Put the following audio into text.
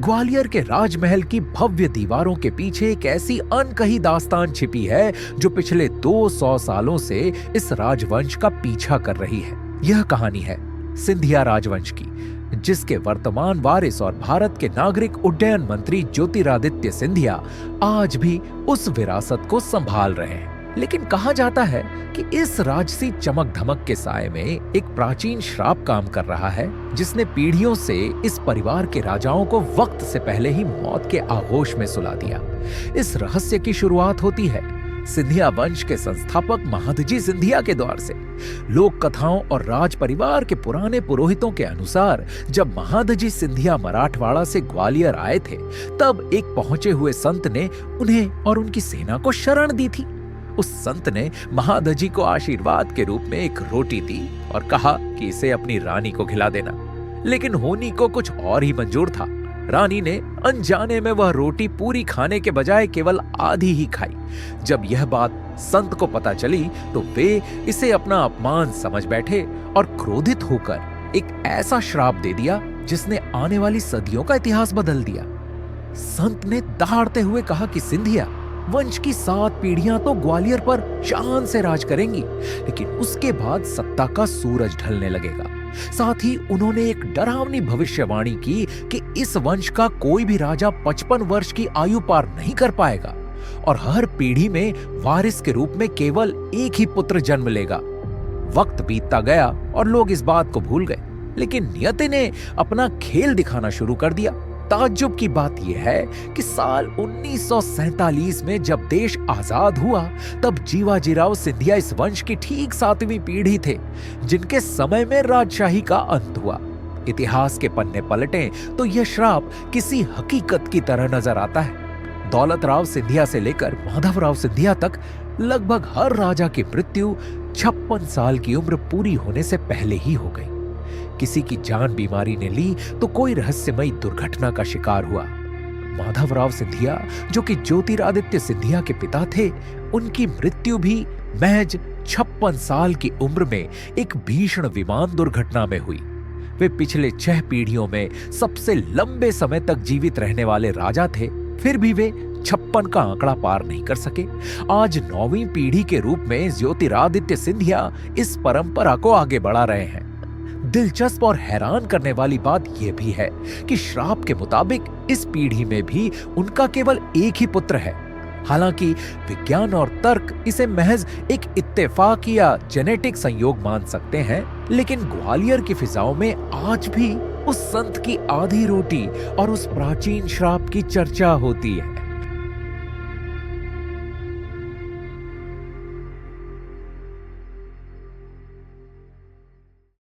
ग्वालियर के राजमहल की भव्य दीवारों के पीछे एक ऐसी अनकही दास्तान छिपी है जो पिछले 200 सालों से इस राजवंश का पीछा कर रही है। यह कहानी है सिंधिया राजवंश की, जिसके वर्तमान वारिस और भारत के नागरिक उड्डयन मंत्री ज्योतिरादित्य सिंधिया आज भी उस विरासत को संभाल रहे हैं। लेकिन कहा जाता है कि इस राजसी चमक धमक के साए में एक प्राचीन श्राप काम कर रहा है, जिसने पीढ़ियों से इस परिवार के राजाओं को वक्त से पहले ही मौत के आगोश में सुला दिया। इस रहस्य की शुरुआत होती है सिंधिया वंश के संस्थापक महादजी सिंधिया के द्वार से। लोक कथाओं और राज परिवार के पुराने पुरोहितों के अनुसार जब महादजी सिंधिया मराठवाड़ा से ग्वालियर आए थे, तब एक पहुंचे हुए संत ने उन्हें और उनकी सेना को शरण दी थी। उस संत ने महादजी को आशीर्वाद के रूप में एक रोटी दी और कहा कि इसे अपनी रानी को खिला देना। लेकिन होनी को कुछ और ही मंजूर था। रानी ने अनजाने में वह रोटी पूरी खाने के बजाय केवल आधी ही खाई। जब यह बात संत को पता चली तो वे इसे अपना अपमान समझ बैठे और क्रोधित होकर एक ऐसा श्राप दे दिया जिसने आने वाली सदियों का इतिहास बदल दिया। संत ने दहाड़ते हुए कहा कि सिंधिया वंश की 7 पीढ़ियां तो ग्वालियर पर शान से राज करेंगी, लेकिन उसके बाद सत्ता का सूरज ढलने लगेगा। साथ ही उन्होंने एक डरावनी भविष्यवाणी की कि इस वंश का कोई भी राजा 55 वर्ष की आयु पार नहीं कर पाएगा और हर पीढ़ी में वारिस के रूप में केवल एक ही पुत्र जन्म लेगा। वक्त बीतता गया और लोग इस बात को भूल गए, लेकिन नियति ने अपना खेल दिखाना शुरू कर दिया। ताज्जुब की बात यह है कि साल 1947 में जब देश आजाद हुआ, तब जीवाजीराव सिंधिया इस वंश की ठीक 7वीं पीढ़ी थे, जिनके समय में राजशाही का अंत हुआ। इतिहास के पन्ने पलटें तो यह श्राप किसी हकीकत की तरह नजर आता है। दौलतराव सिंधिया से लेकर माधवराव सिंधिया तक लगभग हर राजा की मृत्यु 56 साल की उम्र पूरी होने से पहले ही हो गई। किसी की जान बीमारी ने ली तो कोई रहस्यमयी दुर्घटना का शिकार हुआ। माधवराव सिंधिया, जो कि ज्योतिरादित्य सिंधिया के पिता थे, उनकी मृत्यु भी महज 56 साल की उम्र में एक भीषण विमान दुर्घटना में हुई। वे पिछले 6 पीढ़ियों में सबसे लंबे समय तक जीवित रहने वाले राजा थे, फिर भी वे 56 का आंकड़ा पार नहीं कर सके। आज 9वीं पीढ़ी के रूप में ज्योतिरादित्य सिंधिया इस परंपरा को आगे बढ़ा रहे हैं। दिलचस्प और हैरान करने वाली बात यह भी है कि श्राप के मुताबिक इस पीढ़ी में भी उनका केवल एक ही पुत्र है। हालांकि विज्ञान और तर्क इसे महज एक इत्तेफाक या जेनेटिक संयोग मान सकते हैं, लेकिन ग्वालियर की फिजाओं में आज भी उस संत की आधी रोटी और उस प्राचीन श्राप की चर्चा होती है।